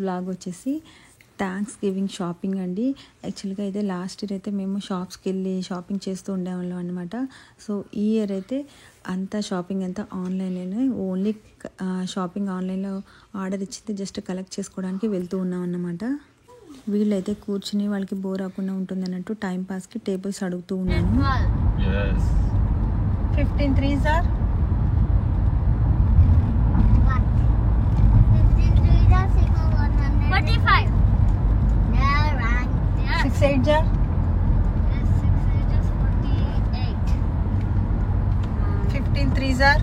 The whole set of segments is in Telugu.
వ్లాగ్ వచ్చేసి థ్యాంక్స్ గివింగ్ షాపింగ్ అండి. యాక్చువల్గా అయితే లాస్ట్ ఇయర్ అయితే మేము షాప్స్కి వెళ్ళి షాపింగ్ చేస్తూ ఉండేవాళ్ళం అనమాట. సో ఈ ఇయర్ అయితే అంతా షాపింగ్ అంతా ఆన్లైన్లోనే, ఓన్లీ షాపింగ్ ఆన్లైన్లో ఆర్డర్ ఇచ్చితే జస్ట్ కలెక్ట్ చేసుకోవడానికి వెళ్తూ ఉన్నాం అన్నమాట. వీళ్ళైతే కూర్చుని వాళ్ళకి బోర్ అవ్వకుండా ఉంటుంది అన్నట్టు టైం పాస్కి టేబుల్స్ అడుగుతూ ఉన్నాను. 15 3s are 45. Yeah, right. Yeah. 6 8s are 6 is 48. 15 3s are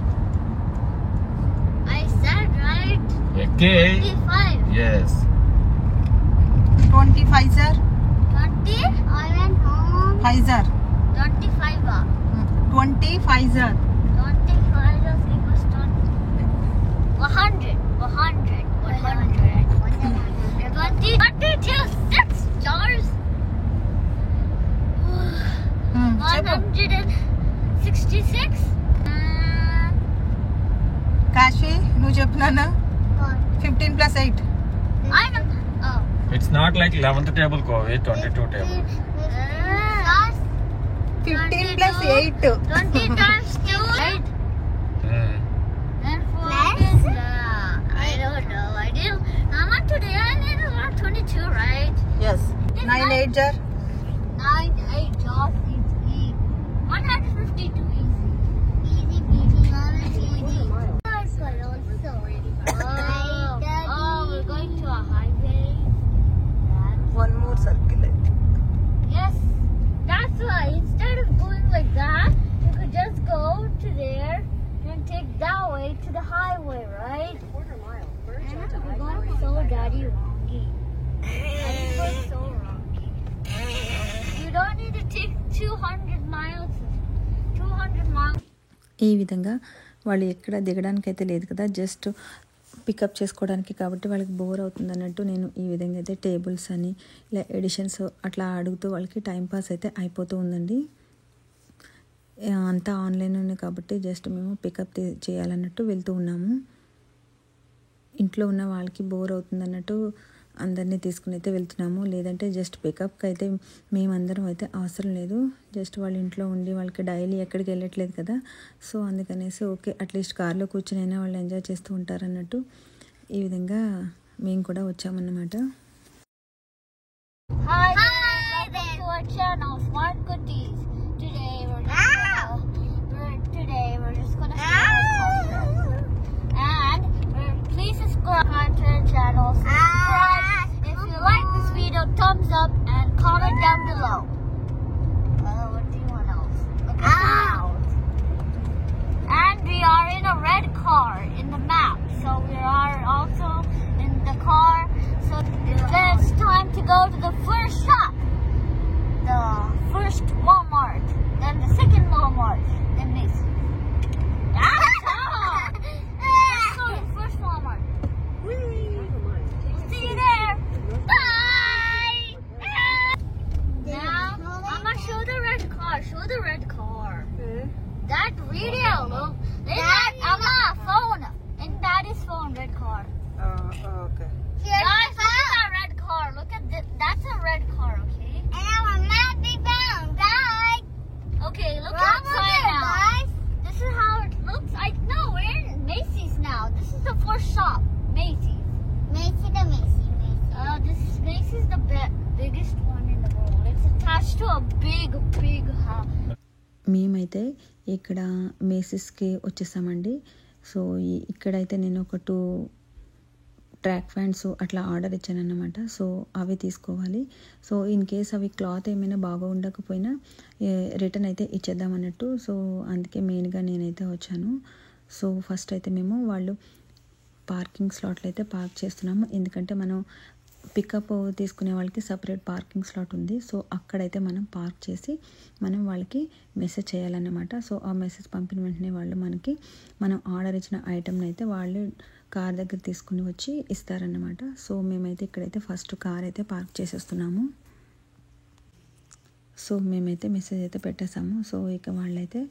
I said right. Okay. 25. Yes. 25s are 20. I went home. 5s are 25. 25s are 25 is equals to 100. 100. 22 6 jars. 166. Kashi నువ్వు చెప్పినానా 15 plus 8 I know. Oh. It's not like 11th table, Kovi, 22 table. 15 plus 8 20 times 2. Right? Hmm. And 4 is, I don't know. I do. Mama, today I need around 22, right? yes 9 8s are 9, 8 jobs easy. 152 easy. Easy peasy, mama, easy. Oh, we're going to a highway. one more circle Yes, that's why instead of going like that, you could just go to there and take that way to the highway, right? We're going so daddy wrongy. Daddy was so wrongy. You don't need to take 200 miles. 200 miles. ఈ విధంగా వాళ్ళు ఎక్కడ దిగడానికి అయితే లేదు కదా, జస్ట్ పికప్ చేసుకోవడానికి, కాబట్టి వాళ్ళకి బోర్ అవుతుంది అన్నట్టు నేను ఈ విధంగా అయితే టేబుల్స్ అని ఇలా ఎడిషన్స్ అట్లా అడుగుతూ వాళ్ళకి టైంపాస్ అయితే అయిపోతూ ఉందండి. అంతా ఆన్లైన్లోనే కాబట్టి జస్ట్ మేము పికప్ చేయాలన్నట్టు వెళ్తూ ఉన్నాము. ఇంట్లో ఉన్న వాళ్ళకి బోర్ అవుతుంది అన్నట్టు అందరినీ తీసుకుని అయితే వెళ్తున్నాము. లేదంటే జస్ట్ పికప్కి అయితే మేమందరం అయితే అవసరం లేదు, జస్ట్ వాళ్ళ ఇంట్లో ఉండి వాళ్ళకి డైలీ ఎక్కడికి వెళ్ళట్లేదు కదా, సో అందుకనేసి ఓకే అట్లీస్ట్ కార్లో కూర్చునైనా వాళ్ళు ఎంజాయ్ చేస్తూ ఉంటారు అన్నట్టు ఈ విధంగా మేము కూడా వచ్చామన్నమాట. Hi, welcome to our channel, Smart Cookies. Today we're just gonna and please subscribe to our channel. Subscribe if you like this video, thumbs up and comment down below. What do you want else? And we are in a red car in the map, so we are also in the car. So it's time to go to the first shop, the first Walmart, then the second Walmart, then Macy's. Let's go to the first Walmart. See you there. Bye. Now I'm gonna show the red car. Show the red car. That video. Look. That Amma phone. And Daddy's phone. Red car. okay Guys, look at that red car. Look at this. That's a red car, okay? And our map be bound, guys. Okay, look outside now. Guys. This is how it looks. I know we're in Macy's now. This is the first shop, Macy's. Macy's. Macy's is the biggest one in the world. It's attached to a big house. మేమైతే ఇక్కడ మేసిస్కి వచ్చేసామండి. సో ఇక్కడైతే నేను ఒక 2 ట్రాక్ ప్యాంట్స్ అట్లా ఆర్డర్ ఇచ్చాను అన్నమాట. సో అవి తీసుకోవాలి. సో ఇన్ కేస్ అవి క్లాత్ ఏమైనా బాగా ఉండకపోయినా రిటర్న్ అయితే ఇచ్చేద్దాం అన్నట్టు, సో అందుకే మెయిన్గా నేనైతే వచ్చాను. సో ఫస్ట్ అయితే మేము వాళ్ళు పార్కింగ్ స్లాట్లు అయితే పార్క్ చేస్తున్నాము, ఎందుకంటే మనం పికప్ తీసుకునే వాళ్ళకి సపరేట్ పార్కింగ్ స్లాట్ ఉంది. సో అక్కడైతే మనం పార్క్ చేసి మనం వాళ్ళకి మెసేజ్ చేయాలన్నమాట. సో ఆ మెసేజ్ పంపిన వెంటనే వాళ్ళు మనకి మనం ఆర్డర్ ఇచ్చిన ఐటమ్ని అయితే వాళ్ళు కార్ దగ్గర తీసుకుని వచ్చి ఇస్తారన్నమాట. సో మేమైతే ఇక్కడైతే ఫస్ట్ కార్ అయితే పార్క్ చేసేస్తున్నాము. సో మేమైతే మెసేజ్ అయితే పెట్టేసాము. సో ఇక వాళ్ళైతే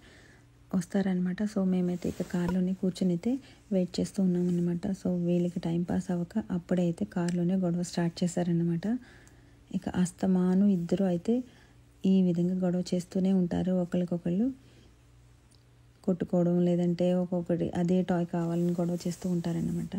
వస్తారనమాట. సో మేమైతే ఇక కార్లోనే కూర్చొని అయితే వెయిట్ చేస్తూ ఉన్నామన్నమాట. సో వీళ్ళకి టైం పాస్ అవ్వక అప్పుడే అయితే కార్లోనే గొడవ స్టార్ట్ చేశారనమాట. ఇక అస్తమాను ఇద్దరు అయితే ఈ విధంగా గొడవ చేస్తూనే ఉంటారు. ఒకరికొకళ్ళు కొట్టుకోవడం, లేదంటే ఒక్కొక్కటి అదే టాయ్ కావాలని గొడవ చేస్తూ ఉంటారన్నమాట.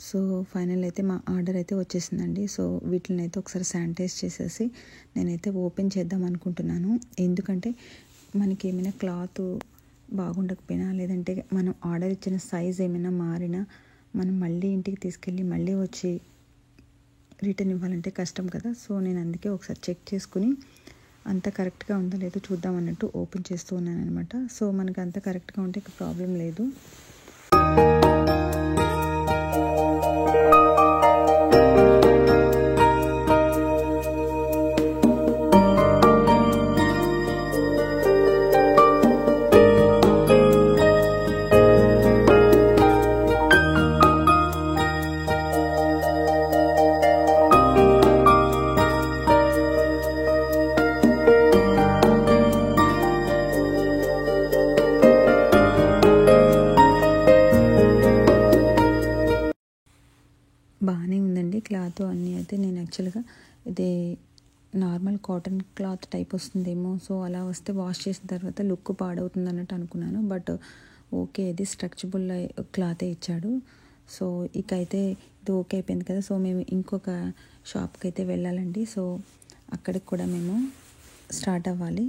సో ఫైనల్ అయితే మా ఆర్డర్ అయితే వచ్చేసిందండి. సో వీటిని అయితే ఒకసారి శానిటైజ్ చేసేసి నేనైతే ఓపెన్ చేద్దాం అనుకుంటున్నాను. ఎందుకంటే మనకి ఏమైనా క్లాత్ బాగుండకపోయినా, లేదంటే మనం ఆర్డర్ ఇచ్చిన సైజ్ ఏమైనా మారినా మనం మళ్ళీ ఇంటికి తీసుకెళ్ళి మళ్ళీ వచ్చి రిటర్న్ ఇవ్వాలంటే కష్టం కదా. సో నేను అందుకే ఒకసారి చెక్ చేసుకుని అంత కరెక్ట్గా ఉందో లేదో చూద్దాం అన్నట్టు ఓపెన్ చేస్తూ ఉన్నాను అనమాట. సో మనకు అంత కరెక్ట్గా ఉంటే ఇక ప్రాబ్లం లేదు. బాగానే ఉందండి క్లాత్ అన్నీ. అయితే నేను యాక్చువల్గా ఇది నార్మల్ కాటన్ క్లాత్ టైప్ వస్తుందేమో, సో అలా వస్తే వాష్ చేసిన తర్వాత లుక్ పాడవుతుంది అన్నట్టు అనుకున్నాను. బట్ ఓకే, ఇది స్ట్రక్చబుల్ క్లాతే ఇచ్చాడు. సో ఇక అయితే ఇది ఓకే అయిపోయింది కదా. సో మేము ఇంకొక షాప్కి అయితే వెళ్ళాలండి. సో అక్కడికి కూడా మేము స్టార్ట్ అవ్వాలి.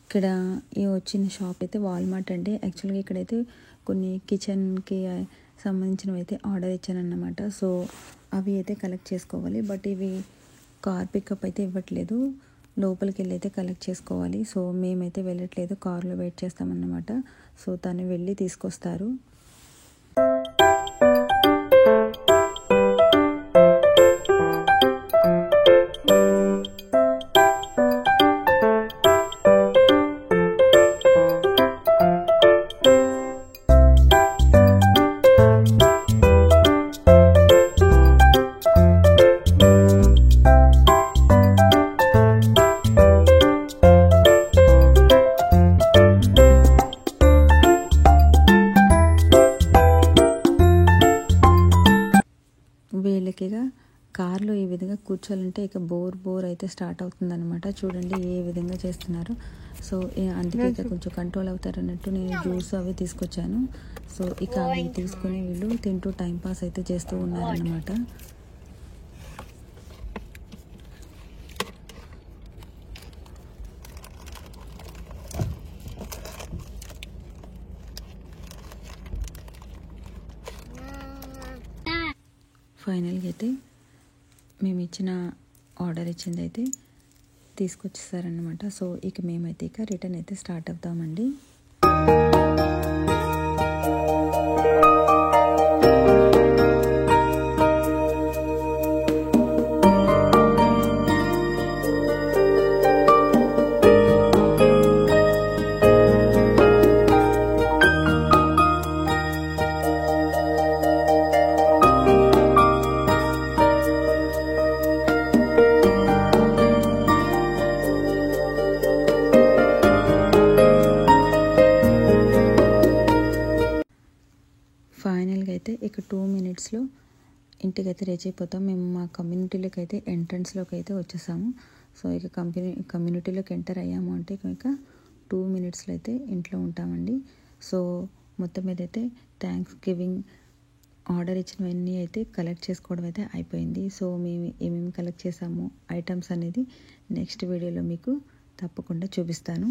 ఇక్కడ ఈ వచ్చిన షాప్ అయితే వాల్మార్ట్ అండి. యాక్చువల్గా ఇక్కడైతే కొన్ని కిచెన్కి సంబంధించినవి అయితే ఆర్డర్ ఇచ్చానన్నమాట. సో అవి అయితే కలెక్ట్ చేసుకోవాలి. బట్ ఇవి కార్ పికప్ అయితే ఇవ్వట్లేదు, లోపలికి వెళ్ళి అయితే కలెక్ట్ చేసుకోవాలి. సో మేమైతే వెళ్ళట్లేదు, కార్లో వెయిట్ చేస్తామన్నమాట. సో తను వెళ్ళి తీసుకొస్తారు. వీళ్ళకిగా కార్లో ఈ విధంగా కూర్చోాలంటే ఇక బోర్ అయితే స్టార్ట్ అవుతుందన్నమాట. చూడండి ఏ విధంగా చేస్తున్నారు. సో అందుకే ఇక కొంచెం కంట్రోల్ అవుతారు అన్నట్టు నేను జ్యూస్ అవి తీసుకొచ్చాను. సో ఇక అవి తీసుకుని వీళ్ళు తింటూ టైంపాస్ అయితే చేస్తూ ఉన్నారన్నమాట. ఫైనల్గా అయితే మేము ఇచ్చిన ఆర్డర్ ఇచ్చింది అయితే తీసుకొచ్చేసారనమాట. సో ఇక మేమైతే ఇక రిటర్న్ అయితే స్టార్ట్ అవుతామండి. ఫైనల్గా అయితే ఇక 2 minutesలో ఇంటికైతే రీచ్ అయిపోతాం. మేము మా కమ్యూనిటీలోకి అయితే ఎంట్రన్స్లోకి అయితే వచ్చేసాము. సో ఇక కమ్యూనిటీలోకి ఎంటర్ అయ్యాము అంటే ఇక 2 minutesలో అయితే ఇంట్లో ఉంటామండి. సో మొత్తం మీద అయితే థ్యాంక్స్ గివింగ్ ఆర్డర్ ఇచ్చినవన్నీ అయితే కలెక్ట్ చేసుకోవడం అయితే అయిపోయింది. సో మేము ఏమేమి కలెక్ట్ చేసాము ఐటమ్స్ అనేది నెక్స్ట్ వీడియోలో మీకు తప్పకుండా చూపిస్తాను.